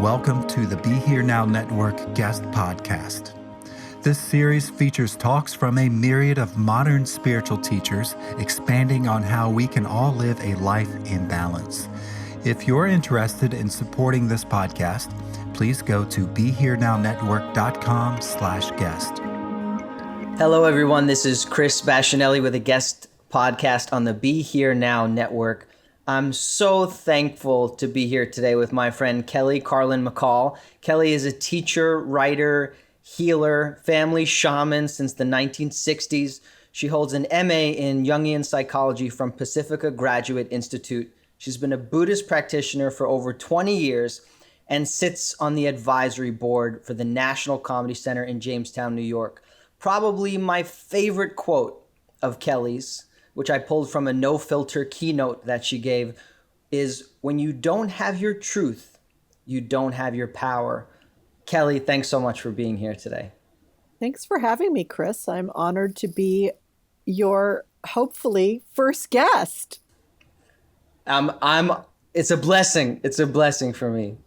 Welcome to the Be Here Now Network guest podcast. This series features talks from a myriad of modern spiritual teachers expanding on how we can all live a life in balance. If you're interested in supporting this podcast, please go to BeHereNowNetwork.com/guest. Hello, everyone. This is Chris Bashinelli with a guest podcast on the Be Here Now Network. I'm so thankful to be here today with my friend Kelly Carlin McCall. Kelly is a teacher, writer, healer, family shaman since the 1960s. She holds an MA in Jungian psychology from Pacifica Graduate Institute. She's been a Buddhist practitioner for over 20 years and sits on the advisory board for the National Comedy Center in Jamestown, New York. Probably my favorite quote of Kelly's, which I pulled from a no-filter keynote that she gave, is, "When you don't have your truth, you don't have your power." Kelly, thanks so much for being here today. Thanks for having me, Chris. I'm honored to be your, hopefully, first guest. It's a blessing. It's a blessing for me.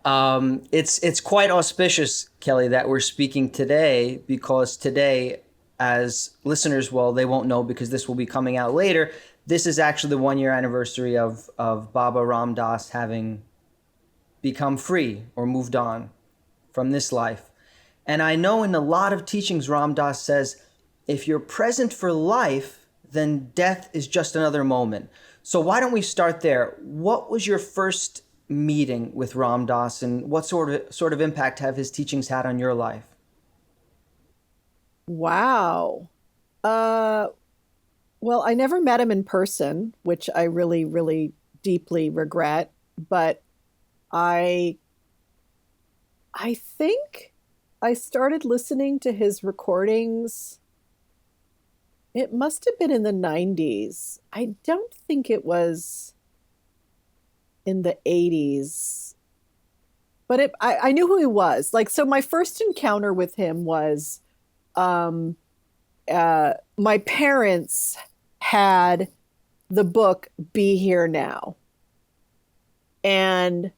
It's quite auspicious, Kelly, that we're speaking today, because today, as listeners, well, they won't know because this will be coming out later, this is actually the 1-year anniversary of Baba Ram Dass having become free or moved on from this life. And I know in a lot of teachings, Ram Dass says, if you're present for life, then death is just another moment. So why don't we start there? What was your first meeting with Ram Dass, and what sort of impact have his teachings had on your life? Wow. Well, I never met him in person, which I really, really deeply regret. But I think I started listening to his recordings. It must have been in the 90s. I don't think it was in the 80s. But I knew who he was. So my first encounter with him was my parents had the book Be Here Now. And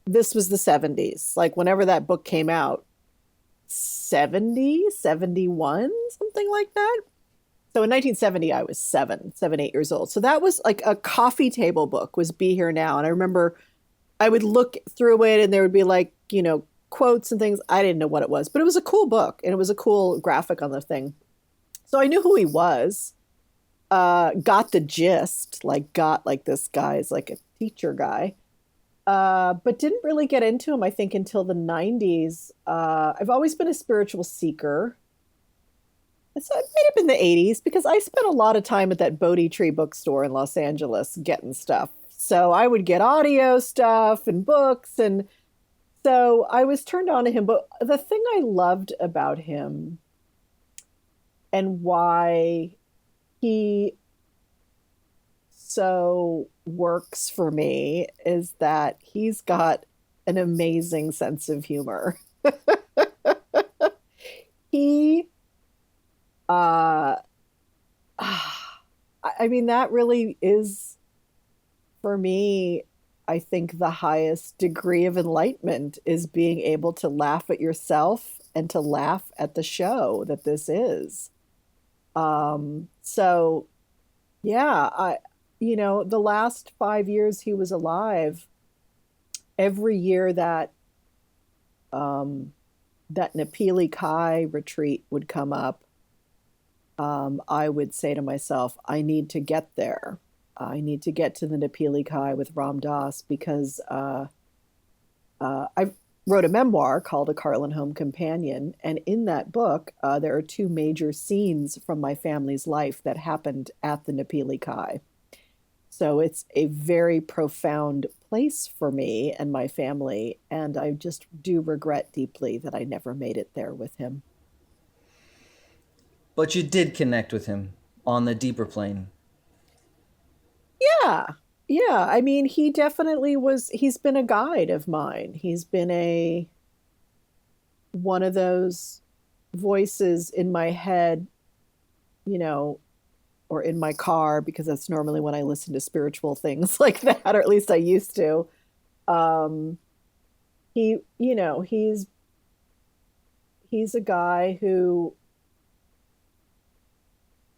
this was the 70s. Whenever that book came out, 70, 71, something like that. So in 1970, I was 7, 8 years old. So that was like a coffee table book, was Be Here Now. And I remember I would look through it and there would be quotes and things. I didn't know what it was, but it was a cool book and it was a cool graphic on the thing. So I knew who he was, got the gist, this guy is like a teacher guy, but didn't really get into him, I think, until the 90s. I've always been a spiritual seeker. So it might have been the 80s because I spent a lot of time at that Bodhi Tree bookstore in Los Angeles getting stuff. So I would get audio stuff and books, and so I was turned on to him. But the thing I loved about him and why he so works for me is that he's got an amazing sense of humor. That really is, for me, I think the highest degree of enlightenment is being able to laugh at yourself and to laugh at the show that this is. The last 5 years he was alive, every year that Nepali Kai retreat would come up, I would say to myself, I need to get there. I need to get to the Nepali Kai with Ram Dass because I wrote a memoir called A Carlin Home Companion. And in that book, there are 2 major scenes from my family's life that happened at the Nepali Kai. So it's a very profound place for me and my family. And I just do regret deeply that I never made it there with him. But you did connect with him on the deeper plane. Yeah. He definitely was, he's been a guide of mine. He's been one of those voices in my head, or in my car, because that's normally when I listen to spiritual things like that, or at least I used to, he's a guy who,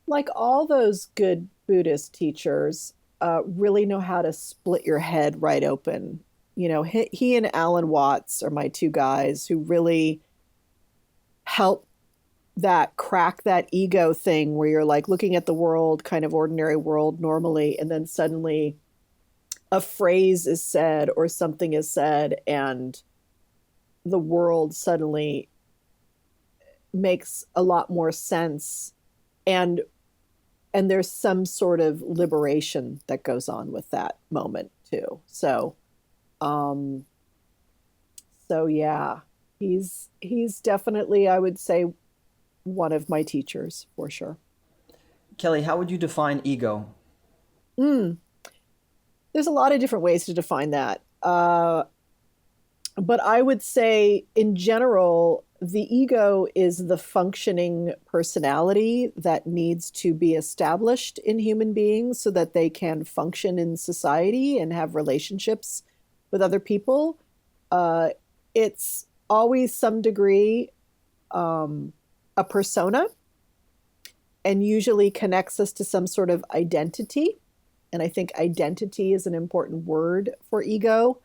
like all those good Buddhist teachers, really know how to split your head right open. He and Alan Watts are my two guys who really help that crack that ego thing where you're like looking at the world, kind of ordinary world normally, and then suddenly a phrase is said or something is said, and the world suddenly makes a lot more sense, and there's some sort of liberation that goes on with that moment too. So yeah, he's definitely, I would say, one of my teachers for sure. Kelly, how would you define ego? There's a lot of different ways to define that. But I would say in general, the ego is the functioning personality that needs to be established in human beings so that they can function in society and have relationships with other people. It's always some degree a persona, and usually connects us to some sort of identity. And I think identity is an important word for ego.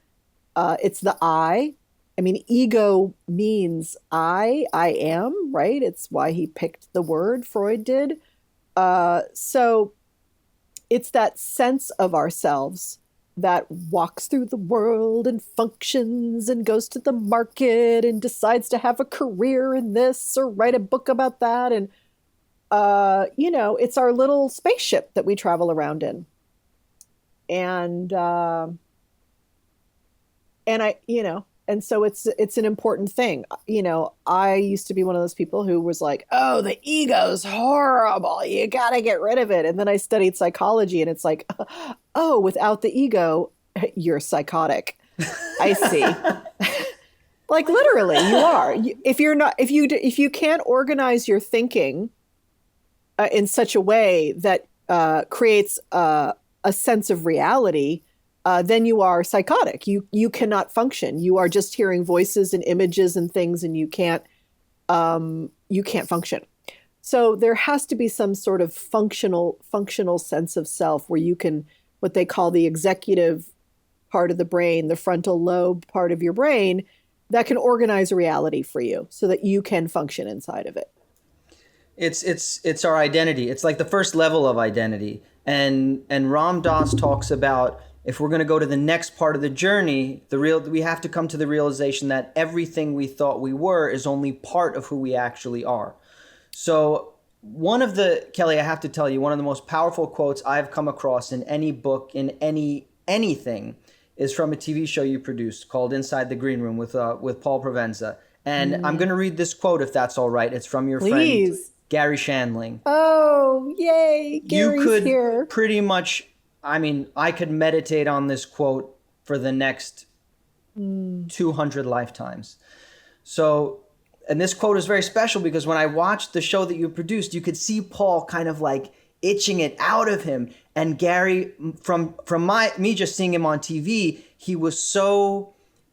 It's the I. I mean, ego means I am, right? It's why he picked the word, Freud did. So it's that sense of ourselves that walks through the world and functions and goes to the market and decides to have a career in this or write a book about that. And, it's our little spaceship that we travel around in. And so it's an important thing. I used to be one of those people who was like, oh, the ego's horrible. You got to get rid of it. And then I studied psychology, and it's like, oh, without the ego, you're psychotic. I see. Like literally you are. If you can't organize your thinking in such a way that creates a sense of reality, then you are psychotic. You cannot function. You are just hearing voices and images and things, and you can't function. So there has to be some sort of functional sense of self where you can, what they call the executive part of the brain, the frontal lobe part of your brain, that can organize a reality for you so that you can function inside of it. It's our identity. It's like the first level of identity. And Ram Dass talks about, if we're going to go to the next part of the journey, we have to come to the realization that everything we thought we were is only part of who we actually are. So Kelly, I have to tell you, one of the most powerful quotes I've come across in any book, in anything, is from a TV show you produced called Inside the Green Room with Paul Provenza. And I'm going to read this quote, if that's all right. It's from your friend, Garry Shandling. Oh, yay. Gary's here. Pretty much, I could meditate on this quote for the next 200 lifetimes. So, and this quote is very special because when I watched the show that you produced, you could see Paul kind of like itching it out of him. And Garry, from me just seeing him on TV,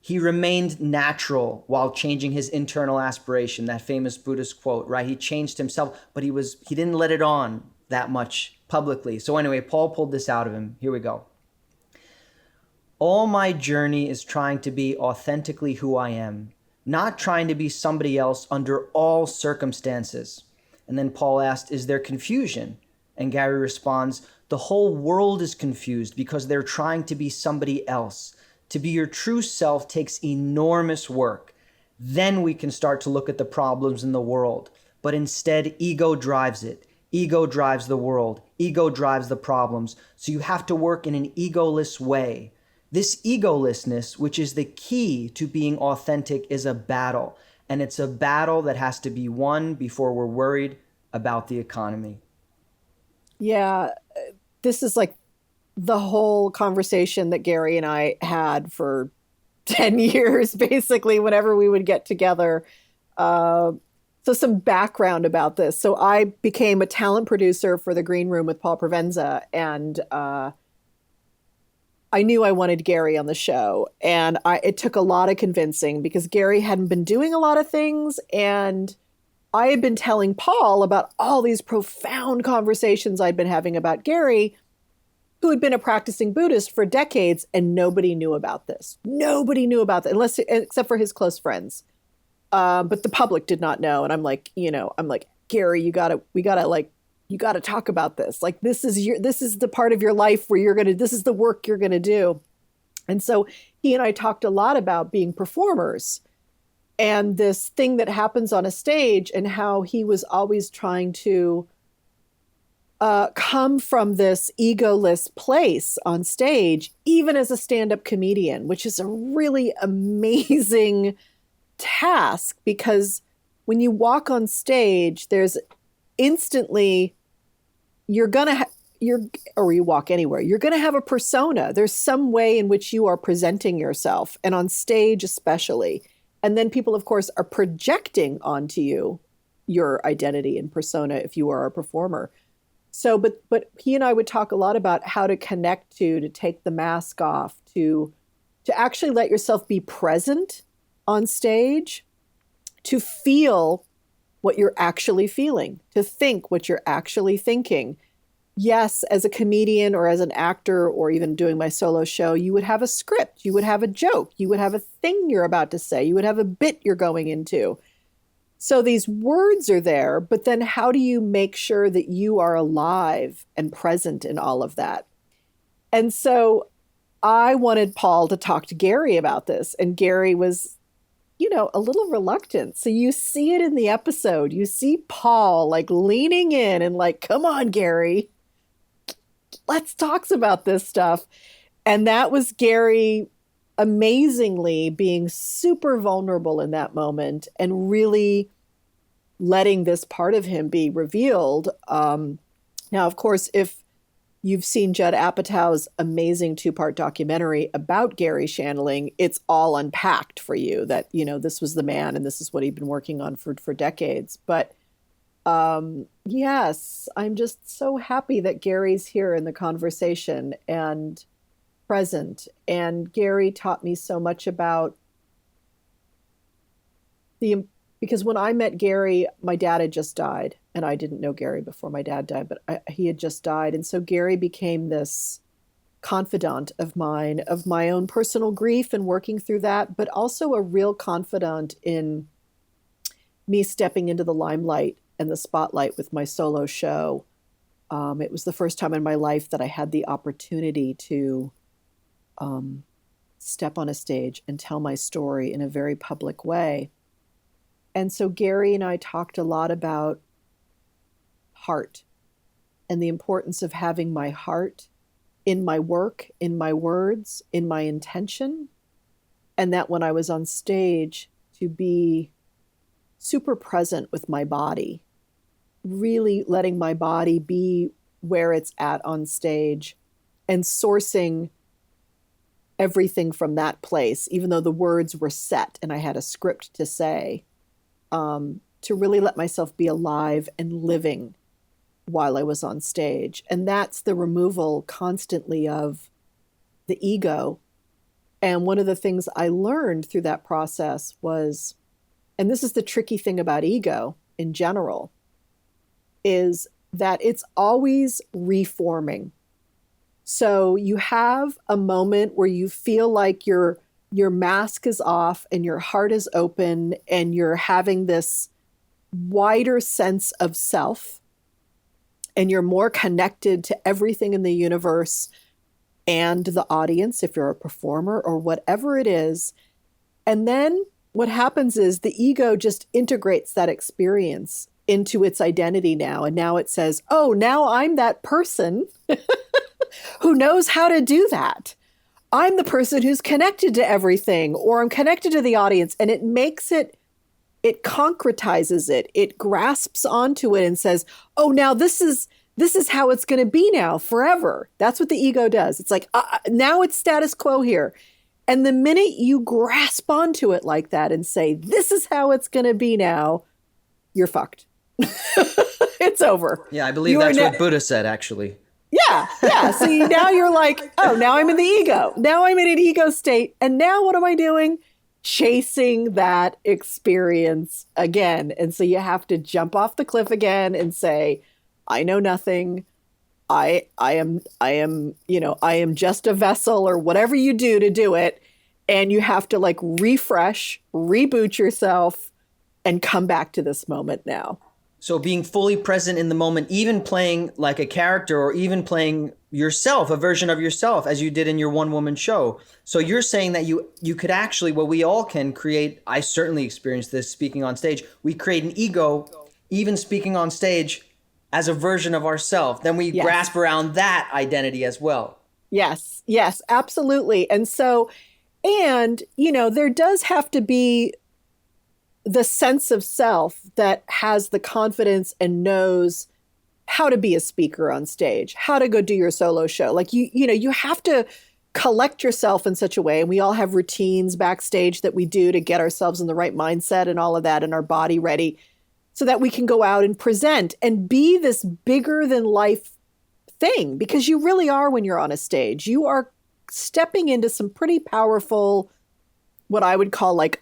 he remained natural while changing his internal aspiration, that famous Buddhist quote, right? He changed himself, but he didn't let it on that much publicly. So anyway, Paul pulled this out of him. Here we go. All my journey is trying to be authentically who I am, not trying to be somebody else under all circumstances. And then Paul asked, is there confusion? And Garry responds, the whole world is confused because they're trying to be somebody else. To be your true self takes enormous work. Then we can start to look at the problems in the world. But instead, ego drives it. Ego drives the world. Ego drives the problems. So you have to work in an egoless way. This egolessness, which is the key to being authentic, is a battle. And it's a battle that has to be won before we're worried about the economy. Yeah, this is like the whole conversation that Garry and I had for 10 years, basically, whenever we would get together. So some background about this. So I became a talent producer for the Green Room with Paul Provenza. And I knew I wanted Garry on the show, and it took a lot of convincing because Garry hadn't been doing a lot of things, and I had been telling Paul about all these profound conversations I'd been having about Garry, who had been a practicing Buddhist for decades, and nobody knew about this. Nobody knew about that, except for his close friends. But the public did not know. And I'm like, Garry, you gotta talk about this. Like, this is the part of your life where this is the work you're gonna do. And so he and I talked a lot about being performers and this thing that happens on a stage, and how he was always trying to come from this egoless place on stage, even as a stand-up comedian, which is a really amazing task, because when you walk on stage, there's instantly, you walk anywhere, you're going to have a persona. There's some way in which you are presenting yourself, and on stage especially. And then people, of course, are projecting onto you your identity and persona if you are a performer. So, but he and I would talk a lot about how to connect to take the mask off, to actually let yourself be present on stage, to feel what you're actually feeling, to think what you're actually thinking. Yes, as a comedian or as an actor or even doing my solo show, you would have a script, you would have a joke, you would have a thing you're about to say, you would have a bit you're going into. So these words are there, but then how do you make sure that you are alive and present in all of that? And so I wanted Paul to talk to Garry about this, and Garry was, a little reluctant. So you see it in the episode. You see Paul like leaning in and like, come on, Garry, let's talk about this stuff. And that was Garry amazingly being super vulnerable in that moment and really letting this part of him be revealed. Now, of course, if you've seen Judd Apatow's amazing 2-part documentary about Garry Shandling, it's all unpacked for you that, this was the man and this is what he'd been working on for decades. But yes, I'm just so happy that Garry's here in the conversation and present. And Garry taught me so much about because when I met Garry, my dad had just died, and I didn't know Garry before my dad died, but he had just died. And so Garry became this confidant of mine, of my own personal grief and working through that, but also a real confidant in me stepping into the limelight and the spotlight with my solo show. It was the first time in my life that I had the opportunity to step on a stage and tell my story in a very public way. And so Garry and I talked a lot about heart and the importance of having my heart in my work, in my words, in my intention. And that when I was on stage, to be super present with my body, really letting my body be where it's at on stage and sourcing everything from that place, even though the words were set and I had a script to say. To really let myself be alive and living while I was on stage. And that's the removal constantly of the ego. And one of the things I learned through that process was, and this is the tricky thing about ego in general, is that it's always reforming. So you have a moment where you feel like your mask is off and your heart is open and you're having this wider sense of self and you're more connected to everything in the universe and the audience, if you're a performer or whatever it is. And then what happens is the ego just integrates that experience into its identity now. And now it says, oh, now I'm that person who knows how to do that. I'm the person who's connected to everything, or I'm connected to the audience. And it makes it concretizes it. It grasps onto it and says, oh, now this is how it's going to be now forever. That's what the ego does. It's like, now it's status quo here. And the minute you grasp onto it like that and say, this is how it's going to be now, you're fucked. It's over. Yeah, I believe that's what Buddha said, actually. Yeah, yeah. See, now you're like, oh, now I'm in the ego. Now I'm in an ego state. And now what am I doing? Chasing that experience again. And so you have to jump off the cliff again and say, I know nothing. I am just a vessel, or whatever you do to do it. And you have to like refresh, reboot yourself, and come back to this moment now. So being fully present in the moment, even playing like a character, or even playing yourself, a version of yourself, as you did in your one-woman show. So you're saying that you could actually, well, we all can create, I certainly experienced this speaking on stage, we create an ego, even speaking on stage, as a version of ourselves. Then we grasp around that identity as well. Yes, yes, absolutely. And so, and, there does have to be the sense of self that has the confidence and knows how to be a speaker on stage, how to go do your solo show. Like you have to collect yourself in such a way. And we all have routines backstage that we do to get ourselves in the right mindset and all of that, and our body ready, so that we can go out and present and be this bigger than life thing. Because you really are, when you're on a stage, you are stepping into some pretty powerful, what I would call like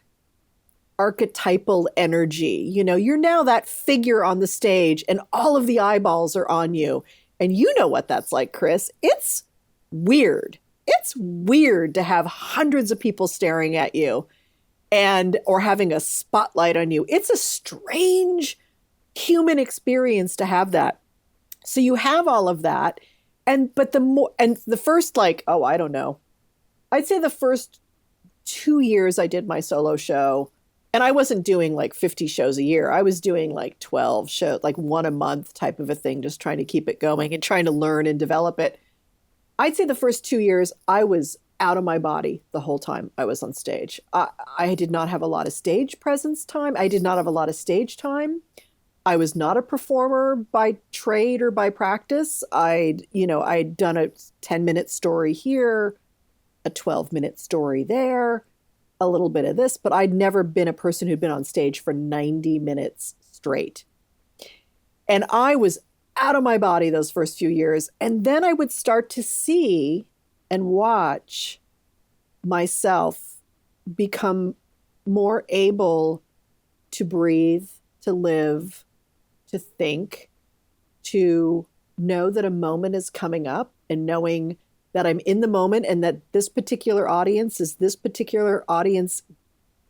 archetypal energy. You're now that figure on the stage, and all of the eyeballs are on you. And you know what that's like, Chris. It's weird. It's weird to have hundreds of people staring at you or having a spotlight on you. It's a strange human experience to have that. So you have all of that. But the first, like, oh, I don't know. I'd say the first 2 years I did my solo show, and I wasn't doing like 50 shows a year. I was doing like 12 shows, like one a month type of a thing, just trying to keep it going and trying to learn and develop it. I'd say the first 2 years, I was out of my body the whole time I was on stage. I did not have a lot of stage presence time. I did not have a lot of stage time. I was not a performer by trade or by practice. I'd done a 10-minute story here, a 12-minute story there, a little bit of this, but I'd never been a person who'd been on stage for 90 minutes straight. And I was out of my body those first few years. And then I would start to see and watch myself become more able to breathe, to live, to think, to know that a moment is coming up, and knowing that I'm in the moment, and that this particular audience is this particular audience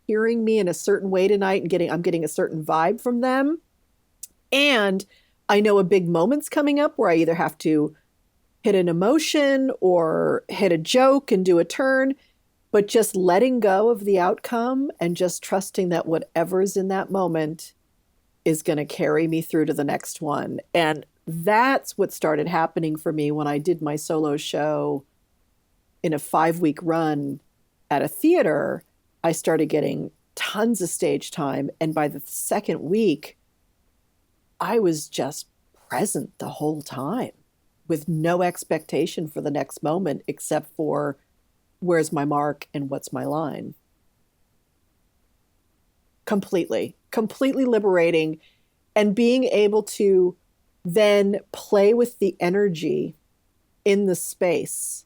hearing me in a certain way tonight, and I'm getting a certain vibe from them. And I know a big moment's coming up where I either have to hit an emotion or hit a joke and do a turn, but just letting go of the outcome and just trusting that whatever's in that moment is going to carry me through to the next one. And that's what started happening for me when I did my solo show in a 5-week run at a theater. I started getting tons of stage time. And by the second week, I was just present the whole time with no expectation for the next moment, except for where's my mark and what's my line. Completely liberating, and being able to then play with the energy in the space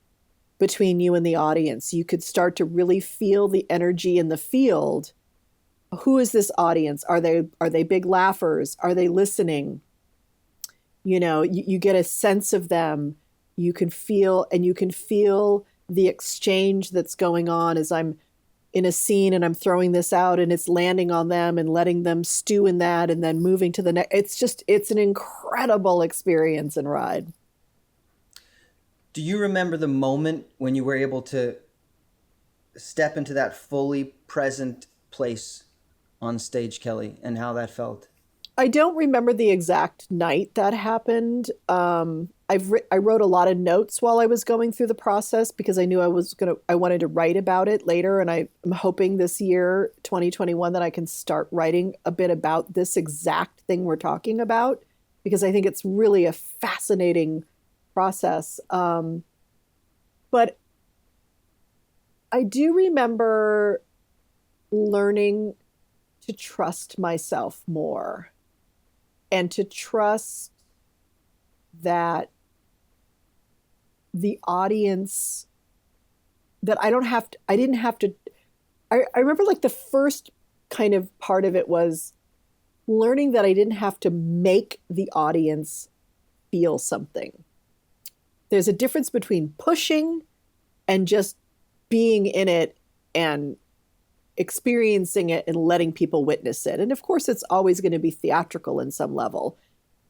between you and the audience. You could start to really feel the energy in the field. Who is this audience? Are they big laughers? Are they listening? You get a sense of them. You can feel the exchange that's going on as I'm in a scene and I'm throwing this out and it's landing on them and letting them stew in that and then moving to the next. It's an incredible experience and ride. Do you remember the moment when you were able to step into that fully present place on stage, Kelly, and how that felt? I don't remember the exact night that happened. I wrote a lot of notes while I was going through the process because I knew I wanted to write about it later. And I'm hoping this year, 2021, that I can start writing a bit about this exact thing we're talking about, because I think it's really a fascinating process. But I do remember learning to trust myself more, and to trust that the audience, that I didn't have to, I remember like the first kind of part of it was learning that I didn't have to make the audience feel something. There's a difference between pushing and just being in it and experiencing it and letting people witness it. And of course, it's always going to be theatrical in some level.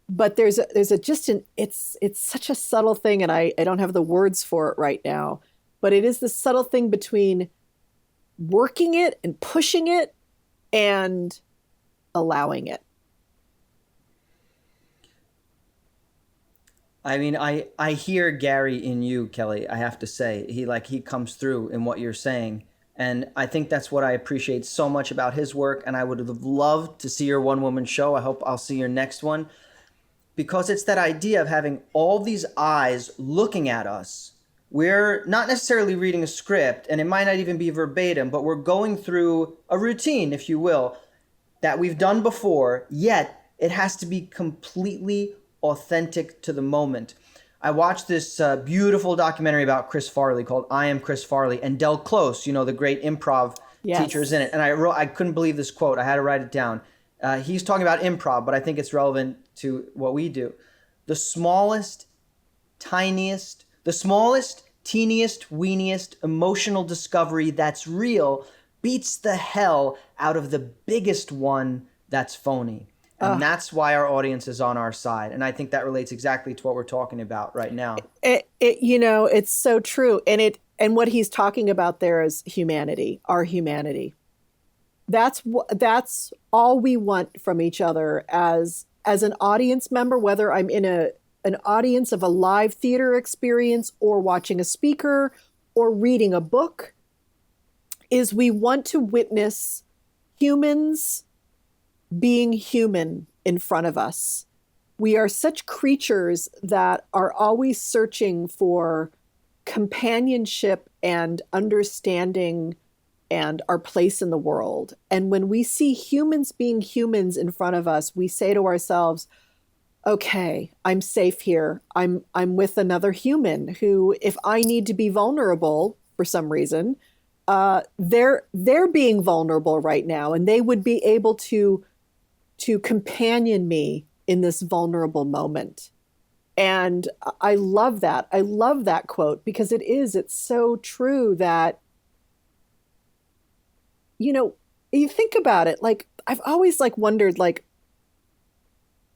But there's it's such a subtle thing, and I don't have the words for it right now, but it is the subtle thing between working it and pushing it and allowing it. I mean, I hear Garry in you, Kelly, I have to say. He comes through in what you're saying. And I think that's what I appreciate so much about his work. And I would have loved to see your one-woman show. I hope I'll see your next one. Because it's that idea of having all these eyes looking at us. We're not necessarily reading a script, and it might not even be verbatim, but we're going through a routine, if you will, that we've done before, yet it has to be completely authentic to the moment. I watched this beautiful documentary about Chris Farley called I Am Chris Farley, and Del Close, the great improv teacher, is in it. And I couldn't believe this quote. I had to write it down. He's talking about improv, but I think it's relevant to what we do. The smallest, teeniest, weeniest emotional discovery that's real beats the hell out of the biggest one that's phony. And that's why our audience is on our side. And I think that relates exactly to what we're talking about right now. It's so true. And what he's talking about there is humanity, our humanity. That's all we want from each other as an audience member, whether I'm in an audience of a live theater experience or watching a speaker or reading a book, is we want to witness humans being human in front of us. We are such creatures that are always searching for companionship and understanding and our place in the world. And when we see humans being humans in front of us, we say to ourselves, okay, I'm safe here. I'm with another human who, if I need to be vulnerable for some reason, they're being vulnerable right now, and they would be able to companion me in this vulnerable moment. And I love that. I love that quote because it's so true that, you think about it, like I've always wondered,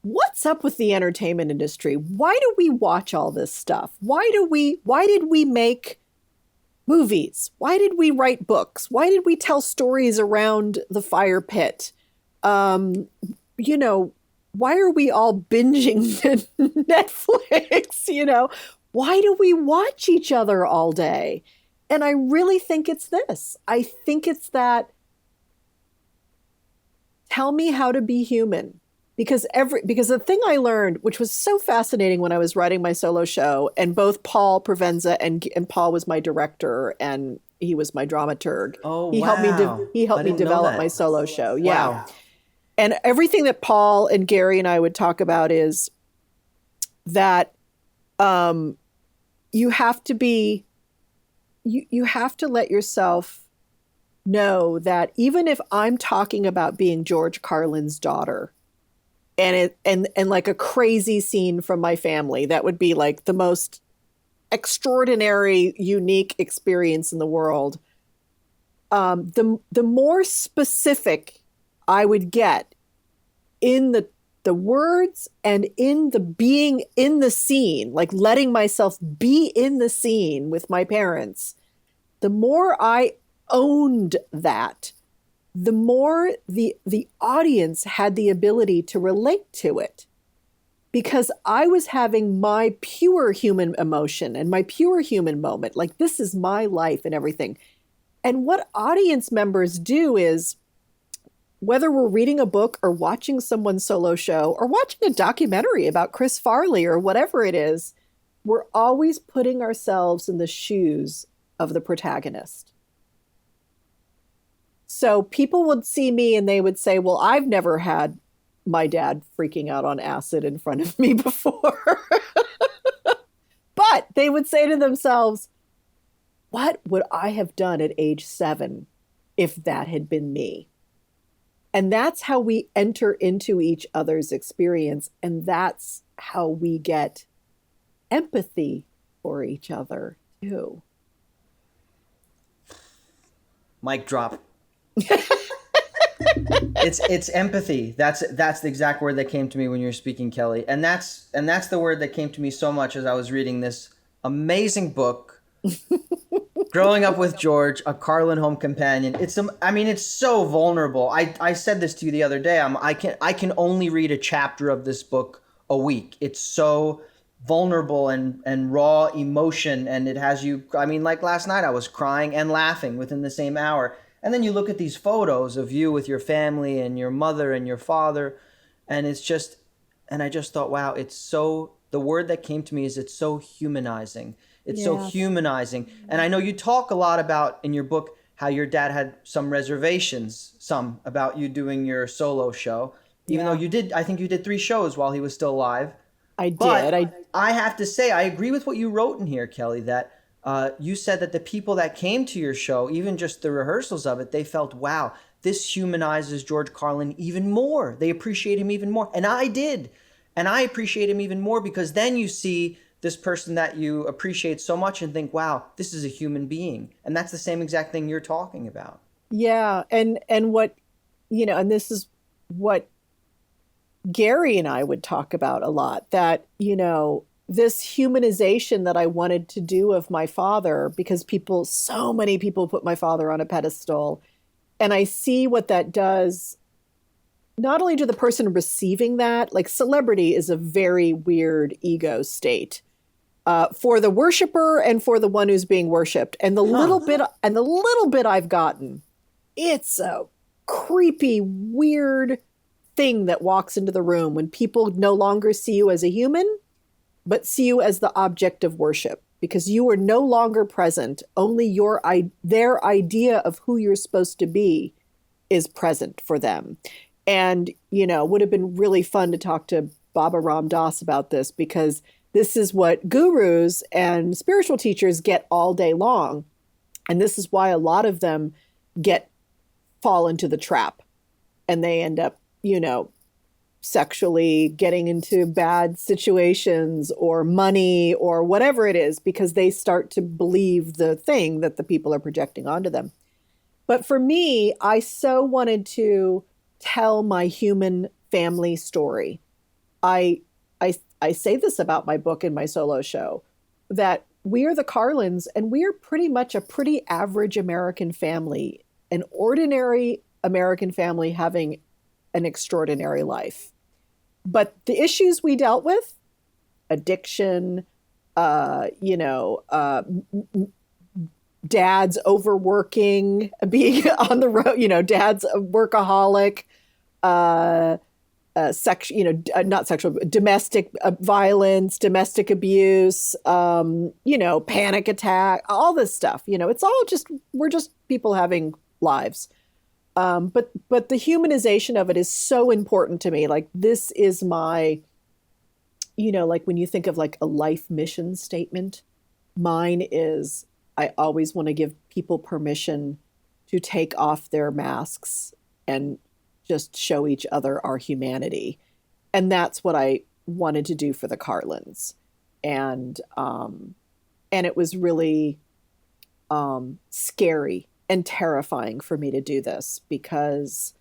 what's up with the entertainment industry? Why do we watch all this stuff? Why did we make movies? Why did we write books? Why did we tell stories around the fire pit? Why are we all binging Netflix? Why do we watch each other all day? And I really think it's this. I think it's that, tell me how to be human. Because the thing I learned, which was so fascinating when I was writing my solo show, and both Paul Provenza and Paul was my director and he was my dramaturg. Oh, he wow. He helped me develop my solo show. Yeah. Wow. And everything that Paul and Garry and I would talk about is that you have to let yourself know that even if I'm talking about being George Carlin's daughter, and like a crazy scene from my family, that would be like the most extraordinary, unique experience in the world. The more specific I would get in the words and in the being in the scene, like letting myself be in the scene with my parents, the more I owned that, the more the audience had the ability to relate to it, because I was having my pure human emotion and my pure human moment. Like, this is my life and everything. And what audience members do is, whether we're reading a book or watching someone's solo show or watching a documentary about Chris Farley or whatever it is, we're always putting ourselves in the shoes of the protagonist. So people would see me and they would say, well, I've never had my dad freaking out on acid in front of me before. But they would say to themselves, what would I have done at age 7 if that had been me? And that's how we enter into each other's experience. And that's how we get empathy for each other too. Mic drop. It's empathy. That's the exact word that came to me when you were speaking, Kelly. And that's the word that came to me so much as I was reading this amazing book, Growing Up with George, a Carlin home companion. It's so vulnerable. I said this to you the other day. I can only read a chapter of this book a week. It's so vulnerable and raw emotion, and it has you, like last night I was crying and laughing within the same hour. And then you look at these photos of you with your family and your mother and your father, and I just thought, wow, the word that came to me is it's so humanizing. It's so humanizing. And I know you talk a lot about in your book how your dad had some reservations, about you doing your solo show, even though I think you did 3 shows while he was still alive. I did. But I have to say, I agree with what you wrote in here, Kelly, that you said that the people that came to your show, even just the rehearsals of it, they felt, wow, this humanizes George Carlin even more. They appreciate him even more. And I did. And I appreciate him even more because then you see this person that you appreciate so much and think, wow, this is a human being. And that's the same exact thing you're talking about. Yeah. And what, and this is what Garry and I would talk about a lot, that, this humanization that I wanted to do of my father, because so many people put my father on a pedestal. And I see what that does, not only to the person receiving that, like celebrity is a very weird ego state for the worshiper and for the one who's being worshipped. And the little bit I've gotten, it's a creepy, weird thing that walks into the room when people no longer see you as a human, but see you as the object of worship, because you are no longer present. Only their idea of who you're supposed to be is present for them. And, would have been really fun to talk to Baba Ram Dass about this, because this is what gurus and spiritual teachers get all day long. And this is why a lot of them fall into the trap, and they end up, sexually getting into bad situations or money or whatever it is, because they start to believe the thing that the people are projecting onto them. But for me, I so wanted to tell my human family story. I say this about my book and my solo show, that we are the Carlins, and we are pretty much a pretty average American family, an ordinary American family having an extraordinary life. But the issues we dealt with, addiction, dad's overworking, being on the road, dad's a workaholic, domestic violence, domestic abuse, panic attack, all this stuff. It's all we're just people having lives. But the humanization of it is so important to me. Like, this is my, like when you think of like a life mission statement, mine is, I always want to give people permission to take off their masks and just show each other our humanity. And that's what I wanted to do for the Carlins. And it was really scary and terrifying for me to do this, because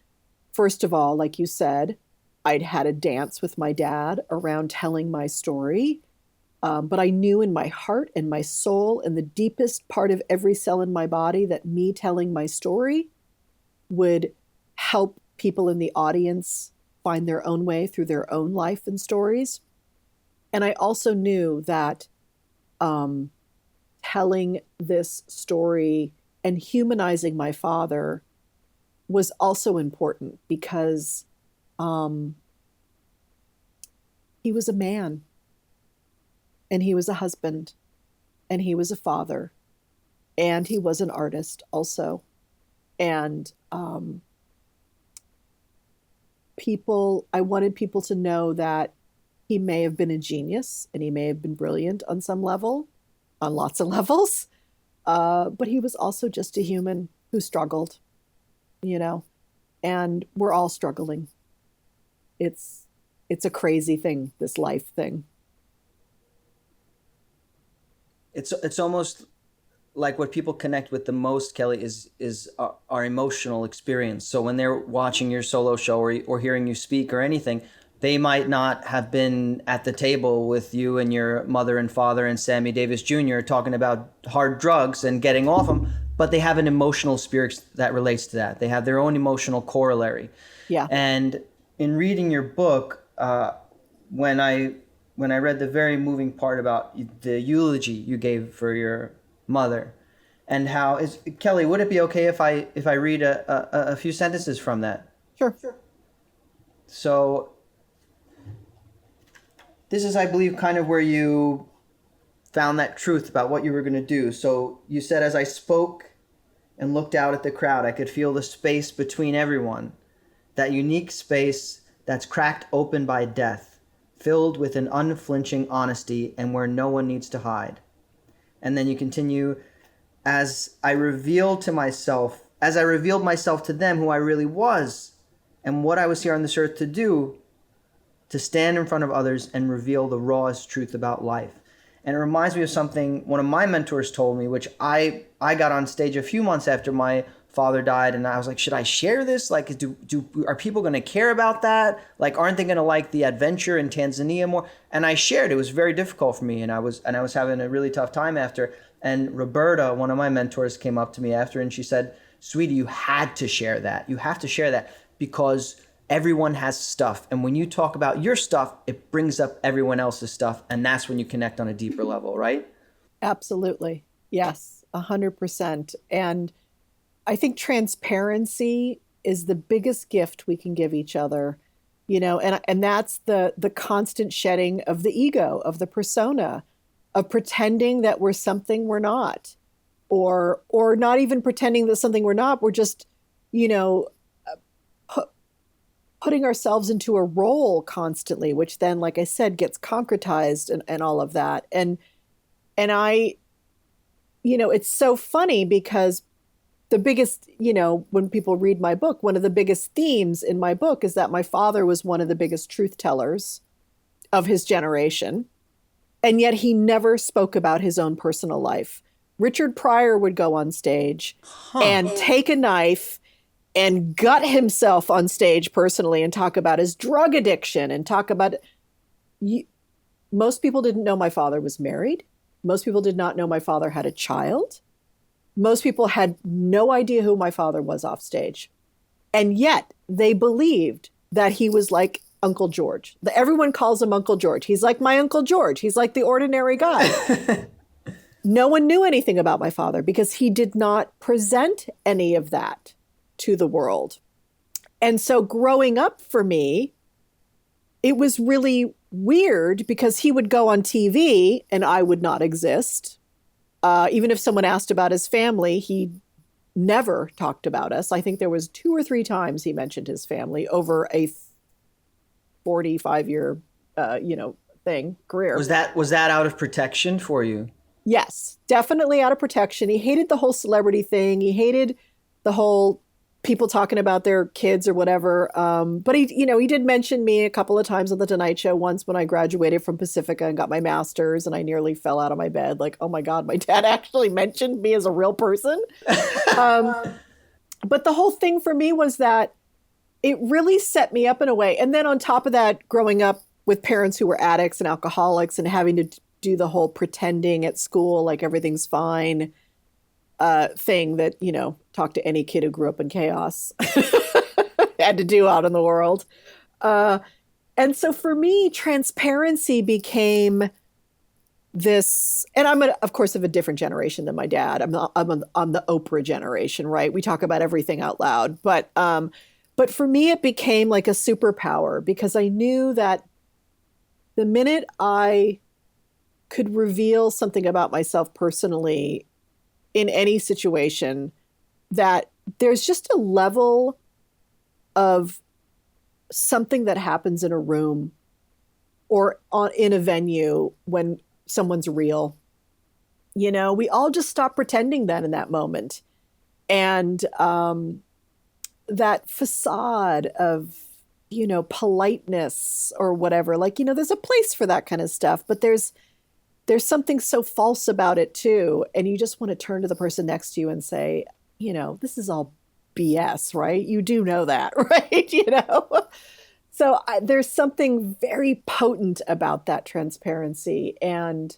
first of all, like you said, I'd had a dance with my dad around telling my story. But I knew in my heart and my soul and the deepest part of every cell in my body that me telling my story would help people in the audience find their own way through their own life and stories. And I also knew that telling this story and humanizing my father was also important, because he was a man, and he was a husband, and he was a father, and he was an artist also. And I wanted people to know that he may have been a genius and he may have been brilliant on some level, on lots of levels. But he was also just a human who struggled, you know, and we're all struggling. It's a crazy thing, this life thing. It's almost like what people connect with the most, Kelly, is our emotional experience. So when they're watching your solo show or hearing you speak or anything, they might not have been at the table with you and your mother and father and Sammy Davis Jr. talking about hard drugs and getting off them, but they have an emotional experience that relates to that. They have their own emotional corollary. Yeah. And in reading your book, when I read the very moving part about the eulogy you gave for your mother, and how is Kelly, would it be okay if I read a few sentences from that? Sure. So this is, I believe, kind of where you found that truth about what you were going to do. So you said, as I spoke and looked out at the crowd, I could feel the space between everyone, that unique space that's cracked open by death, filled with an unflinching honesty and where no one needs to hide. And then you continue, as I revealed myself to them who I really was and what I was here on this earth to do, to stand in front of others and reveal the rawest truth about life. And it reminds me of something one of my mentors told me, which I got on stage a few months after my father died, and I was like, should I share this? Like, are people going to care about that? Like, aren't they going to like the adventure in Tanzania more? And I shared. It was very difficult for me, and I was having a really tough time after. And Roberta, one of my mentors, came up to me after, and she said, "Sweetie, you had to share that. You have to share that because everyone has stuff. And when you talk about your stuff, it brings up everyone else's stuff. And that's when you connect on a deeper level, right?" Absolutely. Yes, 100%. And I think transparency is the biggest gift we can give each other, you know, and that's the constant shedding of the ego, of the persona, of pretending that we're something we're not, or not even pretending that something we're not. We're just, you know, putting ourselves into a role constantly, which then, like I said, gets concretized and all of that. And I, you know, it's so funny because the biggest, you know, when people read my book, one of the biggest themes in my book is that my father was one of the biggest truth tellers of his generation. And yet he never spoke about his own personal life. Richard Pryor would go on stage and take a knife and gut himself on stage personally and talk about his drug addiction and talk about... Most people didn't know my father was married. Most people did not know my father had a child. Most people had no idea who my father was off stage. And yet they believed that he was like Uncle George. Everyone calls him Uncle George. He's like my Uncle George. He's like the ordinary guy. No one knew anything about my father because he did not present any of that to the world. And so growing up for me, it was really weird because he would go on TV and I would not exist. Even if someone asked about his family, he never talked about us. I think there was 2 or 3 times he mentioned his family over a 45-year, career. Was that out of protection for you? Yes, definitely out of protection. He hated the whole celebrity thing. He hated the whole people talking about their kids or whatever. But he did mention me a couple of times on the Tonight Show. Once when I graduated from Pacifica and got my master's, and I nearly fell out of my bed. Like, oh my God, my dad actually mentioned me as a real person. But the whole thing for me was that it really set me up in a way. And then on top of that, growing up with parents who were addicts and alcoholics and having to do the whole pretending at school like everything's fine thing that, talk to any kid who grew up in chaos had to do out in the world. And so for me, transparency became this, and I'm of course of a different generation than my dad. I'm the Oprah generation, right? We talk about everything out loud, but for me, it became like a superpower because I knew that the minute I could reveal something about myself personally in any situation, that there's just a level of something that happens in a room or in a venue when someone's real. We all just stop pretending then in that moment. And that facade of, politeness or whatever, there's a place for that kind of stuff, but there's something so false about it too. And you just want to turn to the person next to you and say, this is all BS, right? You do know that, right? So there's something very potent about that transparency. And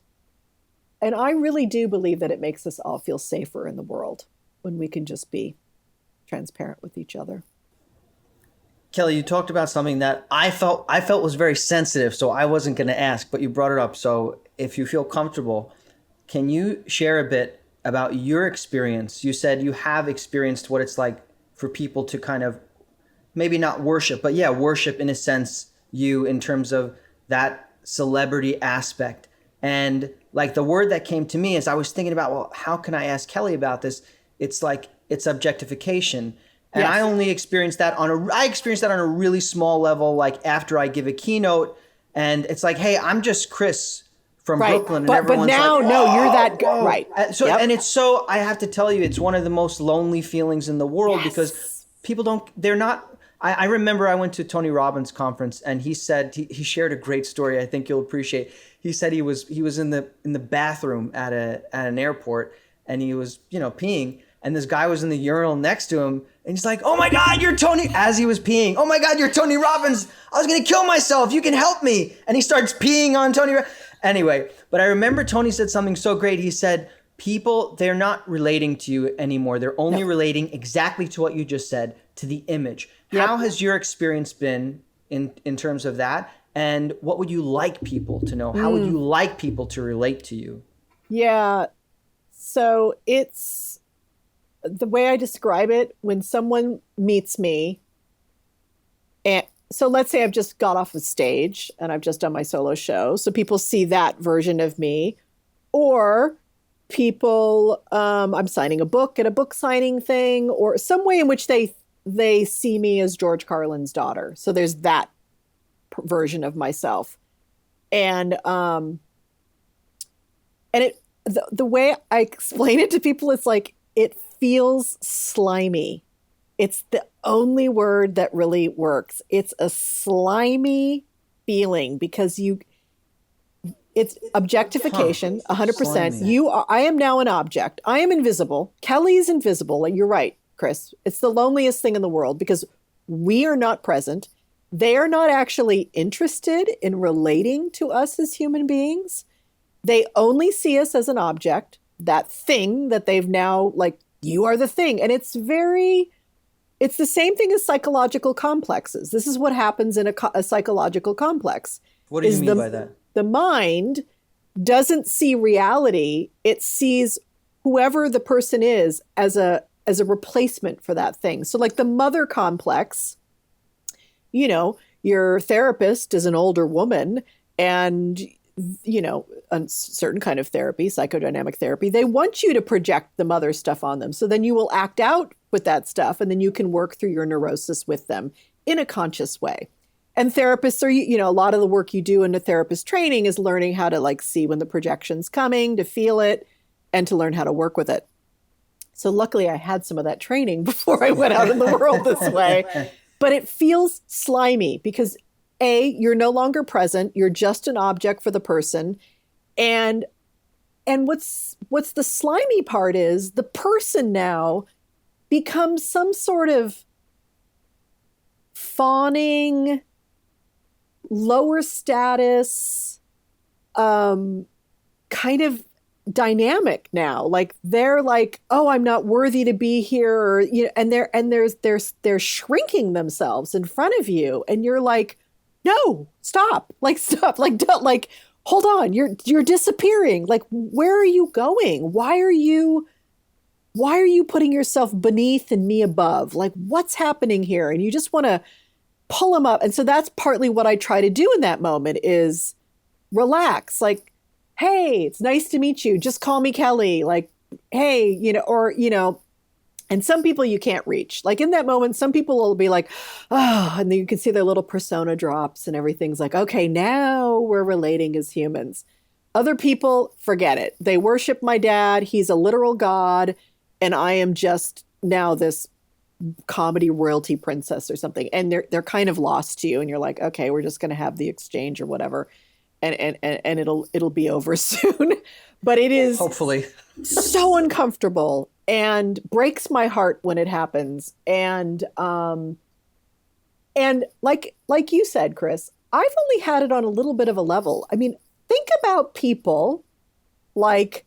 I really do believe that it makes us all feel safer in the world when we can just be transparent with each other. Kelly, you talked about something that I felt was very sensitive, so I wasn't going to ask, but you brought it up. So if you feel comfortable, can you share a bit about your experience? You said you have experienced what it's like for people to kind of maybe not worship, but worship in a sense you in terms of that celebrity aspect. And like the word that came to me as I was thinking about, well, how can I ask Kelly about this? It's like it's objectification. And yes. I experienced that on a really small level, like after I give a keynote, and it's like, hey, I'm just Chris from Brooklyn, and everyone's now, like, no, you're that guy, right? So, yep. And it's so, I have to tell you, it's one of the most lonely feelings in the world because people they're not. I remember I went to Tony Robbins' conference, and he said he shared a great story. I think you'll appreciate. He said he was in the bathroom at an airport, and he was peeing. And this guy was in the urinal next to him, and he's like, "Oh my God, you're Tony!" As he was peeing, "Oh my God, you're Tony Robbins! I was gonna kill myself. You can help me!" And he starts peeing on Tony. Anyway, but I remember Tony said something so great. He said, "People, they're not relating to you anymore. They're only relating exactly to what you just said, to the image." Yep. How has your experience been in terms of that? And what would you like people to know? How would you like people to relate to you? Yeah, so it's. The way I describe it, when someone meets me, and so let's say I've just got off the stage and I've just done my solo show. So people see that version of me, or people, I'm signing a book at a book signing thing, or some way in which they see me as George Carlin's daughter. So there's that version of myself. And the way I explain it to people, it's like, it feels slimy. It's the only word that really works. It's a slimy feeling because it's objectification, 100%. I am now an object. I am invisible. Kelly's invisible. You're right, Chris. It's the loneliest thing in the world because we are not present. They are not actually interested in relating to us as human beings. They only see us as an object. That thing that they've now, like, you are the thing. And it's the same thing as psychological complexes. This is what happens in a psychological complex. What do you mean by that? The mind doesn't see reality. It sees whoever the person is as a replacement for that thing. So like the mother complex, your therapist is an older woman and a certain kind of therapy, psychodynamic therapy, they want you to project the mother stuff on them. So then you will act out with that stuff and then you can work through your neurosis with them in a conscious way. And therapists are, a lot of the work you do in a therapist training is learning how to see when the projection's coming, to feel it, and to learn how to work with it. So luckily I had some of that training before I went out in the world this way. But it feels slimy because you're no longer present. You're just an object for the person. And what's the slimy part is the person now becomes some sort of fawning, lower status, kind of dynamic now. Like they're like, oh, I'm not worthy to be here, or and they're shrinking themselves in front of you, and you're like, no, stop, don't, hold on, you're disappearing. Like, where are you going? Why are you putting yourself beneath and me above? Like, what's happening here? And you just want to pull them up. And so that's partly what I try to do in that moment is relax. Like, hey, it's nice to meet you. Just call me Kelly. Like, hey, and some people you can't reach. Like in that moment, some people will be like, oh, and then you can see their little persona drops and everything's like, okay, now we're relating as humans. Other people, forget it. They worship my dad. He's a literal god. And I am just now this comedy royalty princess or something. And they're kind of lost to you. And you're like, okay, we're just going to have the exchange or whatever. And it'll be over soon. But it is hopefully so uncomfortable and breaks my heart when it happens. And like you said, Chris, I've only had it on a little bit of a level. I mean, think about people like,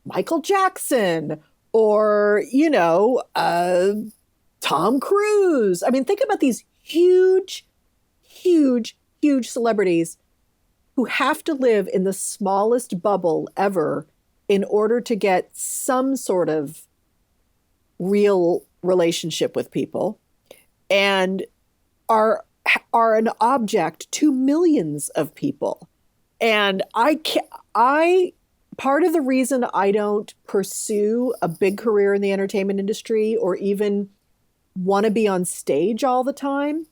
Michael Jackson or, Tom Cruise. I mean, think about these huge, huge, huge celebrities who have to live in the smallest bubble ever in order to get some sort of real relationship with people and are an object to millions of people. And part of the reason I don't pursue a big career in the entertainment industry or even want to be on stage all the time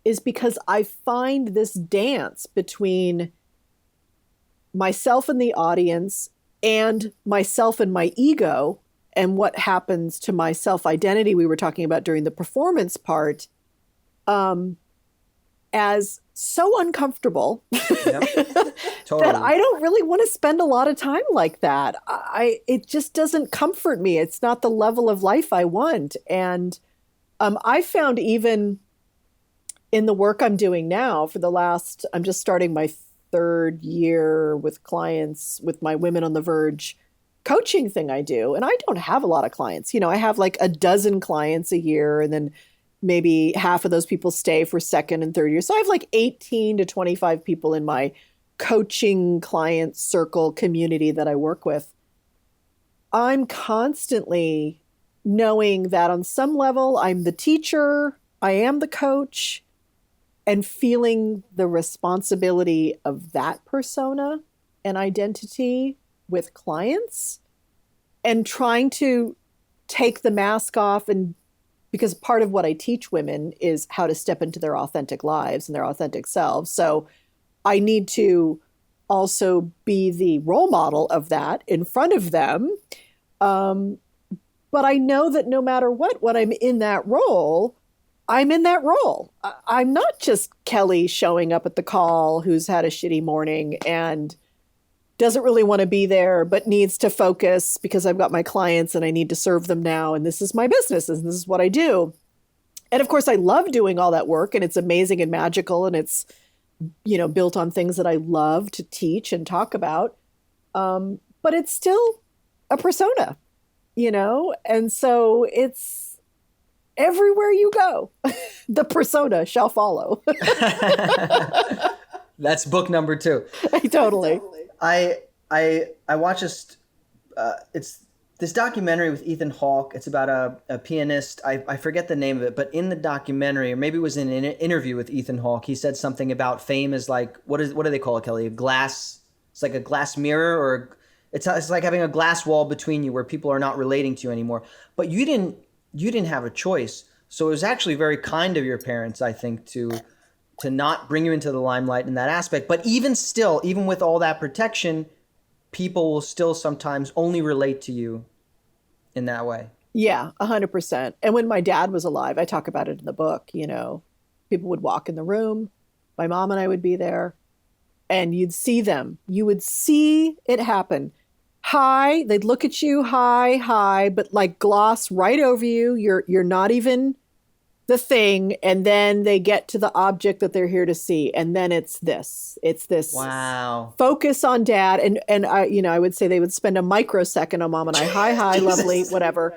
is because I find this dance between myself and the audience and myself and my ego and what happens to my self-identity we were talking about during the performance part as so uncomfortable totally. that I don't really want to spend a lot of time like that. It just doesn't comfort me. It's not the level of life I want. And I found even in the work I'm doing now I'm just starting my third year with clients with my Women on the Verge coaching thing I do. And I don't have a lot of clients. I have like a dozen clients a year, and then maybe half of those people stay for second and third year. So I have like 18 to 25 people in my coaching client circle community that I work with. I'm constantly knowing that on some level, I'm the teacher, I am the coach, and feeling the responsibility of that persona and identity with clients and trying to take the mask off. And because part of what I teach women is how to step into their authentic lives and their authentic selves. So I need to also be the role model of that in front of them. But I know that no matter what I'm in that role, I'm in that role. I'm not just Kelly showing up at the call who's had a shitty morning and doesn't really want to be there, but needs to focus because I've got my clients and I need to serve them now. And this is my business and this is what I do. And of course, I love doing all that work and it's amazing and magical. And it's, built on things that I love to teach and talk about. But it's still a persona, and so it's everywhere you go, the persona shall follow. That's book number 2. Totally. I watched it's this documentary with Ethan Hawke. It's about a pianist. I forget the name of it, but in the documentary, or maybe it was in an interview with Ethan Hawke, he said something about fame is like, what do they call it, Kelly? It's like a glass mirror, or it's like having a glass wall between you where people are not relating to you anymore. But you didn't have a choice. So it was actually very kind of your parents, I think, to not bring you into the limelight in that aspect. But even still, even with all that protection, people will still sometimes only relate to you in that way. Yeah, 100%. And when my dad was alive, I talk about it in the book, people would walk in the room, my mom and I would be there, and you'd see them. You would see it happen. Hi, they'd look at you, hi, but like gloss right over you. You're not even the thing, and then they get to the object that they're here to see, and then it's this wow focus on dad, and I would say they would spend a microsecond on mom and I, hi lovely, whatever,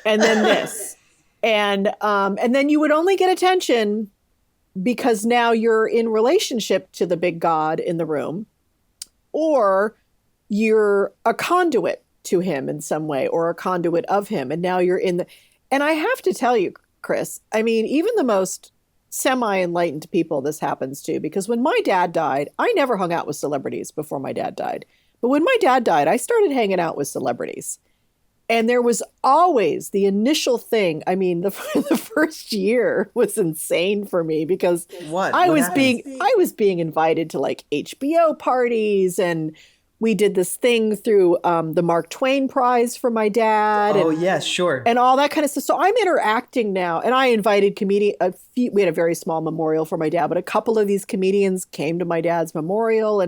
and then this, and then you would only get attention because now you're in relationship to the big god in the room, or you're a conduit to him in some way, or a conduit of him, and now you're in the. And I have to tell you, Chris, I mean, even the most semi-enlightened people this happens to, because when my dad died, I never hung out with celebrities before my dad died. But when my dad died, I started hanging out with celebrities. And there was always the initial thing. I mean, the first year was insane for me because I was being invited to like HBO parties, and we did this thing through the Mark Twain Prize for my dad. Oh, yes, sure. And all that kind of stuff. So I'm interacting now, and I invited we had a very small memorial for my dad, but a couple of these comedians came to my dad's memorial,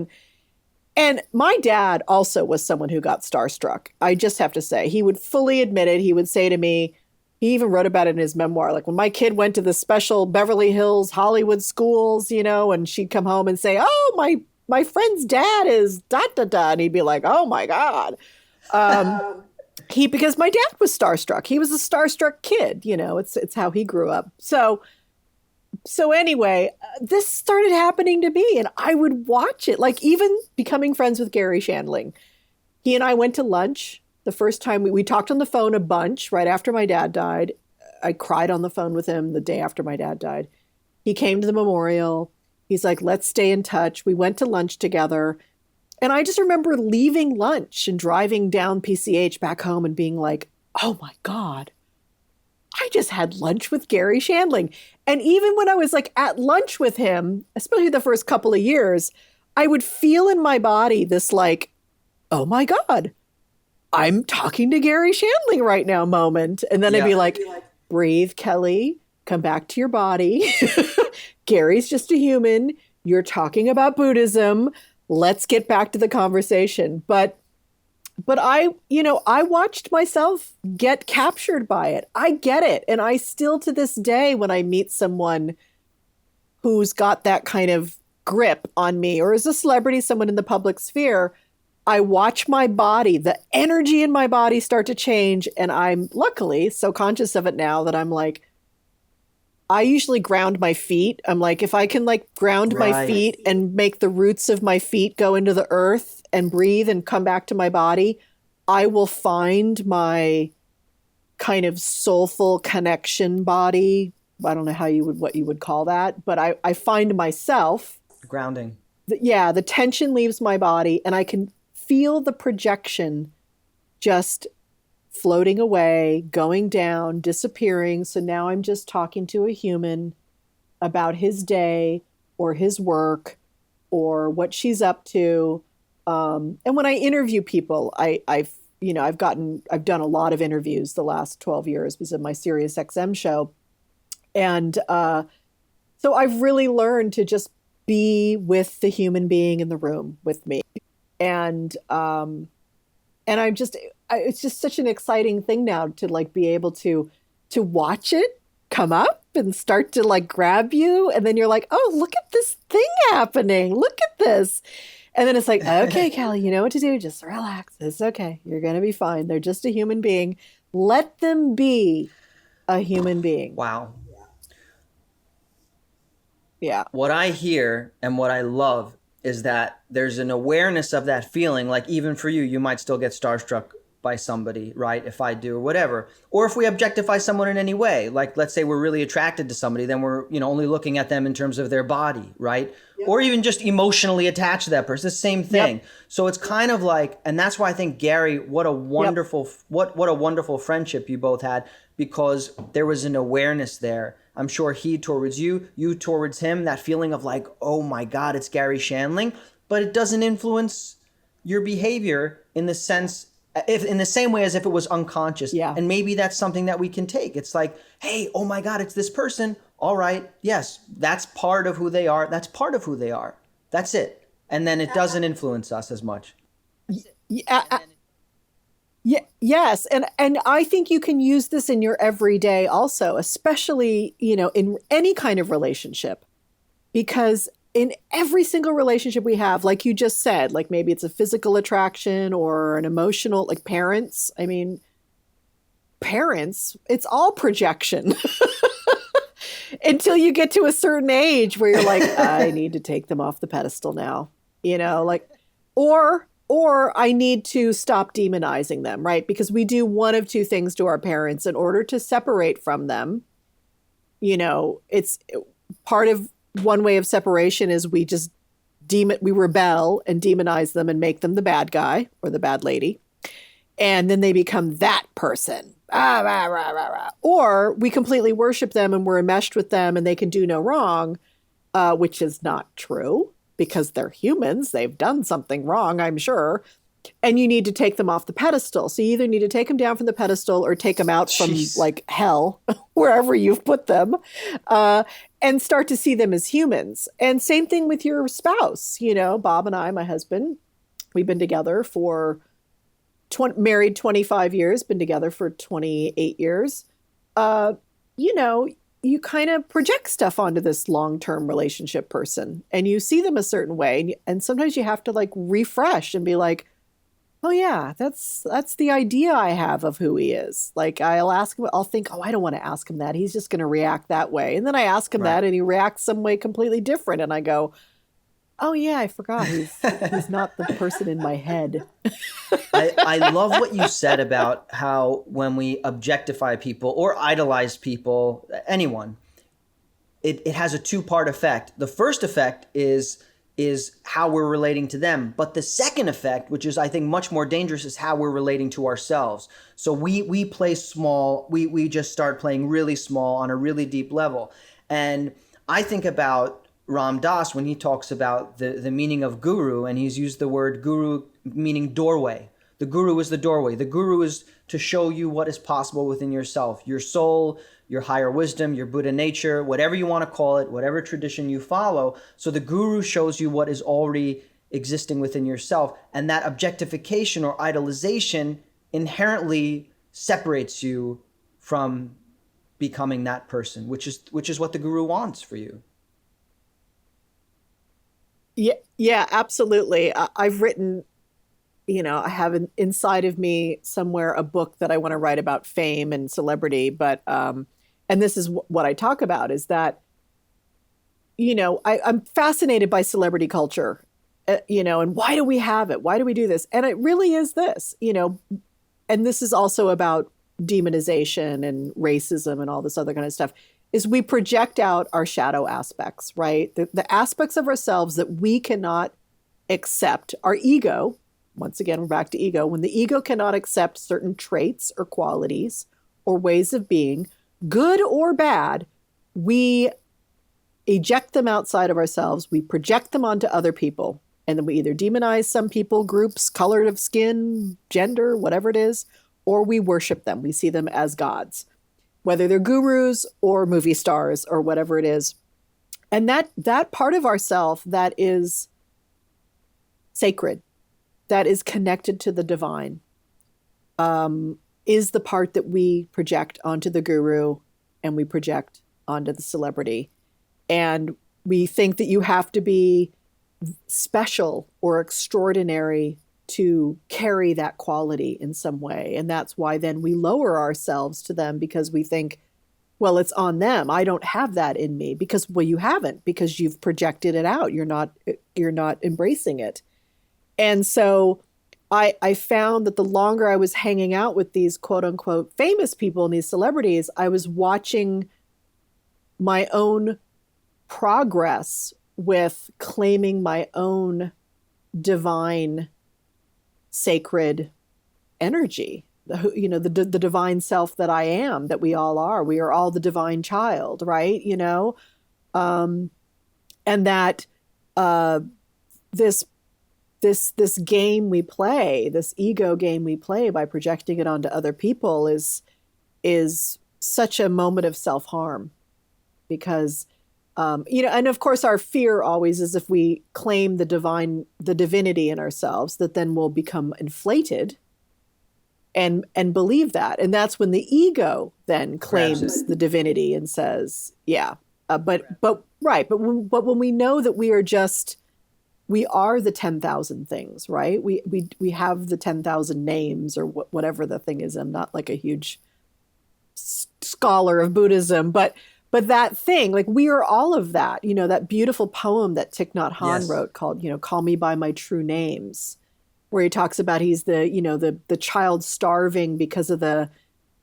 and my dad also was someone who got starstruck. I just have to say, he would fully admit it. He would say to me, he even wrote about it in his memoir, like when my kid went to the special Beverly Hills Hollywood schools, and she'd come home and say, oh, my friend's dad is da-da-da. And he'd be like, oh my God. Because my dad was starstruck. He was a starstruck kid, it's how he grew up. So anyway, this started happening to me, and I would watch it, like even becoming friends with Garry Shandling. He and I went to lunch the first time. We talked on the phone a bunch right after my dad died. I cried on the phone with him the day after my dad died. He came to the memorial. He's like, let's stay in touch. We went to lunch together. And I just remember leaving lunch and driving down PCH back home and being like, oh my God, I just had lunch with Garry Shandling. And even when I was like at lunch with him, especially the first couple of years, I would feel in my body this like, oh my God, I'm talking to Garry Shandling right now moment. And then I'd be like, breathe, Kelly, come back to your body. Gary's just a human. You're talking about Buddhism. Let's get back to the conversation. But I watched myself get captured by it. I get it. And I still to this day, when I meet someone who's got that kind of grip on me, or is a celebrity, someone in the public sphere, I watch my body, the energy in my body start to change. And I'm luckily so conscious of it now that I'm like, I usually ground my feet. I'm like, if I can like ground my feet and make the roots of my feet go into the earth and breathe and come back to my body, I will find my kind of soulful connection body. I don't know what you would call that, but I find myself grounding. The tension leaves my body, and I can feel the projection just floating away, going down, disappearing. So now I'm just talking to a human about his day or his work or what she's up to. And when I interview people, I've done a lot of interviews the last 12 years because of my Sirius XM show. And so I've really learned to just be with the human being in the room with me. And it's just such an exciting thing now to like be able to watch it come up and start to like grab you. And then you're like, oh, look at this thing happening. Look at this. And then it's like, okay, Kelly, you know what to do. Just relax. It's okay. You're going to be fine. They're just a human being. Let them be a human being. Wow. Yeah. What I hear and what I love is that there's an awareness of that feeling. Like even for you, you might still get starstruck by somebody, right? If I do or whatever. Or if we objectify someone in any way, like let's say we're really attracted to somebody, then we're, only looking at them in terms of their body, right? Yep. Or even just emotionally attached to that person, it's the same thing. Yep. So it's kind of like, and that's why I think, Garry, what a wonderful, what a wonderful friendship you both had, because there was an awareness there. I'm sure he towards you, you towards him, that feeling of like, oh my God, it's Garry Shandling, but it doesn't influence your behavior in the sense, in the same way as if it was unconscious. Yeah. And maybe that's something that we can take. It's like, hey, oh my God, it's this person. All right. Yes, that's part of who they are. That's part of who they are. That's it. And then it doesn't influence us as much. Yes. And I think you can use this in your everyday also, especially, in any kind of relationship, because in every single relationship we have, like you just said, like maybe it's a physical attraction or an emotional, like parents. I mean, parents, it's all projection until you get to a certain age where you're like, I need to take them off the pedestal now, or I need to stop demonizing them, right? Because we do one of two things to our parents in order to separate from them. It's part of one way of separation is we just we rebel and demonize them and make them the bad guy or the bad lady. and then they become that person. Rah, rah, rah, rah. Or we completely worship them and we're enmeshed with them and they can do no wrong, which is not true because they're humans. They've done something wrong, I'm sure. And you need to take them off the pedestal. So you either need to take them down from the pedestal or take them out from like hell, wherever you've put them, and start to see them as humans. And same thing with your spouse. You know, Bob and I, my husband, we've been together for married 25 years, been together for 28 years. You know, you kind of project stuff onto this long-term relationship person and you see them a certain way. And sometimes you have to like refresh and be like, oh yeah, that's the idea I have of who he is. Like I'll think, oh, I don't want to ask him that. He's just going to react that way. And then I ask him that and he reacts some way completely different. And I go, oh yeah, I forgot. He's not the person in my head. I love what you said about how when we objectify people or idolize people, anyone, it has a two-part effect. The first effect is how we're relating to them. But the second effect, which is I think much more dangerous, is how we're relating to ourselves. So we play small, we just start playing really small on a really deep level. And I think about Ram Dass when he talks about the meaning of guru, and he's used the word guru meaning doorway. The guru is the doorway. The guru is to show you what is possible within yourself, your soul, your higher wisdom, your Buddha nature, whatever you want to call it, whatever tradition you follow. So the guru shows you what is already existing within yourself. And that objectification or idolization inherently separates you from becoming that person, which is what the guru wants for you. Yeah, absolutely. I've written, I have inside of me somewhere a book that I want to write about fame and celebrity. But, and this is what I talk about is that, I'm fascinated by celebrity culture, and why do we have it? Why do we do this? And it really is this, and this is also about demonization and racism and all this other kind of stuff, is we project out our shadow aspects, right? The aspects of ourselves that we cannot accept. Our ego, once again, we're back to ego. When the ego cannot accept certain traits or qualities or ways of being, good or bad, we eject them outside of ourselves. We project them onto other people. And then we either demonize some people, groups, color of skin, gender, whatever it is, or we worship them. We see them as gods, whether they're gurus or movie stars or whatever it is. And that part of ourself that is sacred, that is connected to the divine, is the part that we project onto the guru and we project onto the celebrity. And we think that you have to be special or extraordinary to carry that quality in some way. And that's why then we lower ourselves to them because we think, well, it's on them. I don't have that in me because, well, you haven't, because you've projected it out. You're not embracing it. And so I found that the longer I was hanging out with these quote unquote famous people and these celebrities, I was watching my own progress with claiming my own divine, sacred energy, the divine self that I am, that we all are. We are all the divine child, right? And that this game we play, this ego game we play by projecting it onto other people is such a moment of self-harm because, and of course our fear always is if we claim the divinity in ourselves, that then we'll become inflated and believe that. And that's when the ego then claims the divinity and says, yeah, but when we know that we are the 10,000 things, right? We have the 10,000 names or whatever the thing is. I'm not like a huge scholar of Buddhism, but that thing, like we are all of that, that beautiful poem that Thich Nhat Hanh wrote called, Call Me by My True Names, where he talks about he's the child starving because of the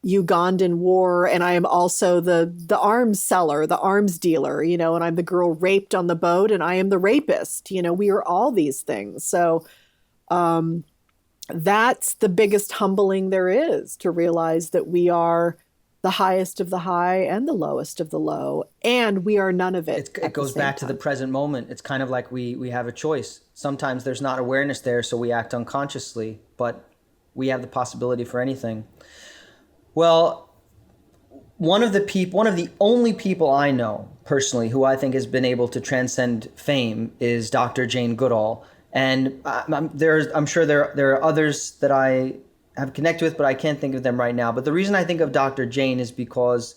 Ugandan war. And I am also the arms seller, the arms dealer, and I'm the girl raped on the boat and I am the rapist. We are all these things. So, that's the biggest humbling there is, to realize that we are the highest of the high and the lowest of the low, and we are none of it. It goes back to the present moment. It's kind of like we have a choice. Sometimes there's not awareness there, so we act unconsciously, but we have the possibility for anything. Well, one of the only people I know personally who I think has been able to transcend fame is Dr. Jane Goodall. And I'm sure there are others that I have connected with, but I can't think of them right now. But the reason I think of Dr. Jane is because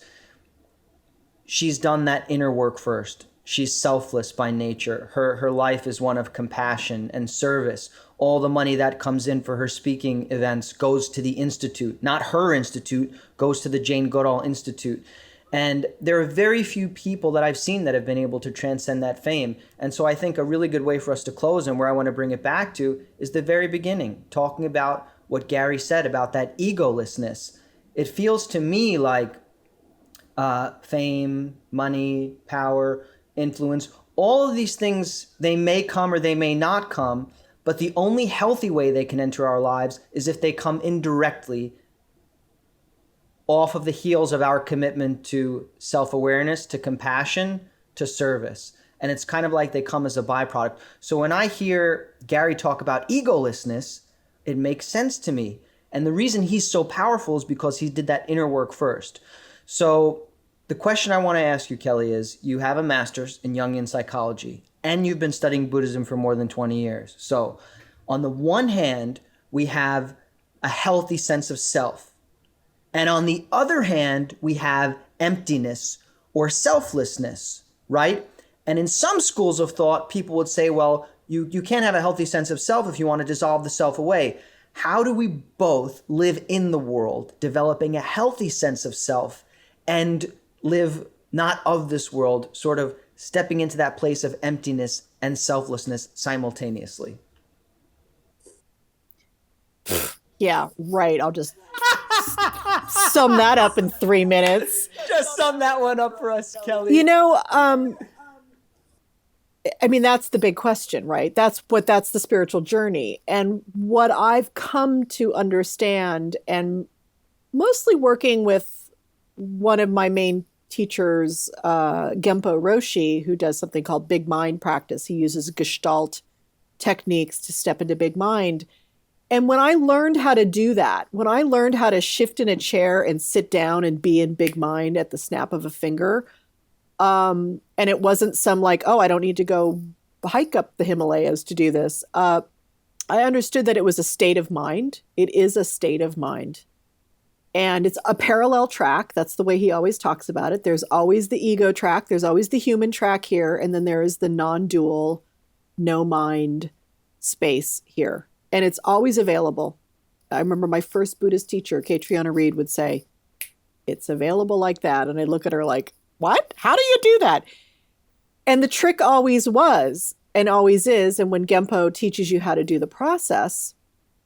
she's done that inner work first. She's selfless by nature. Her life is one of compassion and service. All the money that comes in for her speaking events goes to the institute, not her institute, goes to the Jane Goodall Institute. And there are very few people that I've seen that have been able to transcend that fame. And so I think a really good way for us to close, and where I want to bring it back to, is the very beginning, talking about what Garry said about that egolessness. It feels to me like fame, money, power, influence, all of these things, they may come or they may not come, but the only healthy way they can enter our lives is if they come indirectly off of the heels of our commitment to self-awareness, to compassion, to service. And it's kind of like they come as a byproduct. So when I hear Garry talk about egolessness, it makes sense to me. And the reason he's so powerful is because he did that inner work first. So the question I want to ask you, Kelly, is you have a master's in Jungian psychology, and you've been studying Buddhism for more than 20 years. So on the one hand, we have a healthy sense of self. And on the other hand, we have emptiness or selflessness, right? And in some schools of thought, people would say, well, you can't have a healthy sense of self if you want to dissolve the self away. How do we both live in the world, developing a healthy sense of self, and live not of this world, sort of stepping into that place of emptiness and selflessness simultaneously? Yeah, right. I'll just sum that up in 3 minutes. Just sum that one up for us, Kelly. You know, I mean, that's the big question, right? That's the spiritual journey. And what I've come to understand, and mostly working with one of my main teachers, Genpo Roshi, who does something called big mind practice. He uses Gestalt techniques to step into big mind. And when I learned how to do that, when I learned how to shift in a chair and sit down and be in big mind at the snap of a finger, and it wasn't some like, oh, I don't need to go hike up the Himalayas to do this. I understood that it was a state of mind. It is a state of mind. And it's a parallel track. That's the way he always talks about it. There's always the ego track. There's always the human track here. And then there is the non-dual, no mind space here. And it's always available. I remember my first Buddhist teacher, Catriona Reed, would say, it's available like that. And I'd look at her like, what? How do you do that? And the trick always was, and always is, and when Genpo teaches you how to do the process,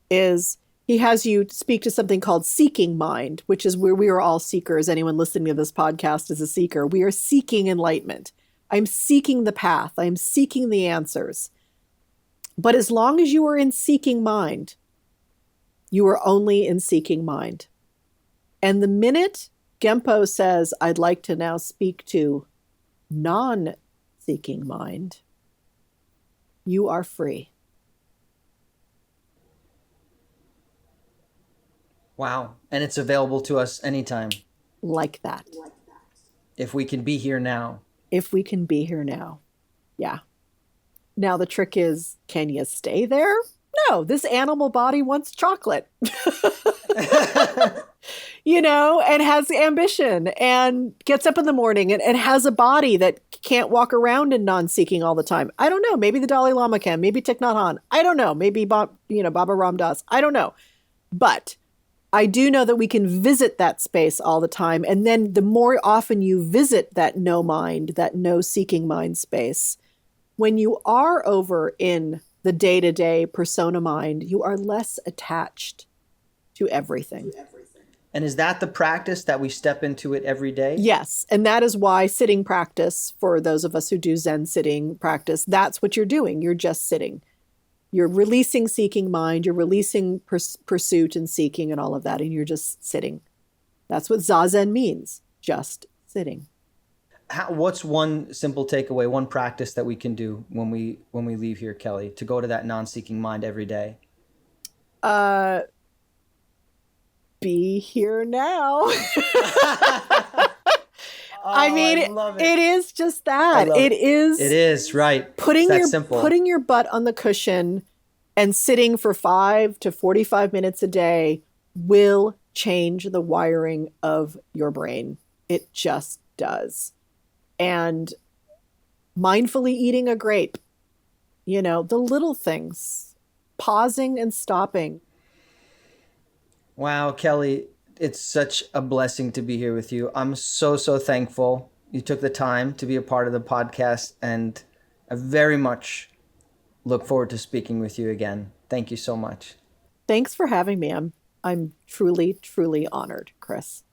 is he has you speak to something called seeking mind, which is where we are all seekers. Anyone listening to this podcast is a seeker. We are seeking enlightenment. I'm seeking the path. I'm seeking the answers. But as long as you are in seeking mind, you are only in seeking mind. And the minute Genpo says, I'd like to now speak to non-seeking mind, you are free. Wow. And it's available to us anytime. Like that. If we can be here now. If we can be here now. Yeah. Now the trick is, can you stay there? No, this animal body wants chocolate. You know, and has ambition and gets up in the morning and has a body that can't walk around in non-seeking all the time. I don't know. Maybe the Dalai Lama can. Maybe Thich Nhat Hanh. I don't know. Maybe Baba Ram Dass. I don't know. But I do know that we can visit that space all the time. And then the more often you visit that no mind, that no seeking mind space, when you are over in the day-to-day persona mind, you are less attached to everything. And is that the practice that we step into it every day? Yes. And that is why sitting practice, for those of us who do Zen sitting practice, that's what you're doing. You're just sitting. You're releasing seeking mind, you're releasing pursuit and seeking and all of that, and you're just sitting. That's what Zazen means, just sitting. What's one simple takeaway, one practice that we can do when we leave here, Kelly, to go to that non-seeking mind every day? Be here now. I mean, it is just that. It is, right. Putting simple. Putting your butt on the cushion and sitting for 5 to 45 minutes a day will change the wiring of your brain. It just does. And mindfully eating a grape, the little things, pausing and stopping. Wow, Kelly, it's such a blessing to be here with you. I'm so thankful you took the time to be a part of the podcast, and I very much look forward to speaking with you again. Thank you so much. Thanks for having me. I'm truly, truly honored, Chris.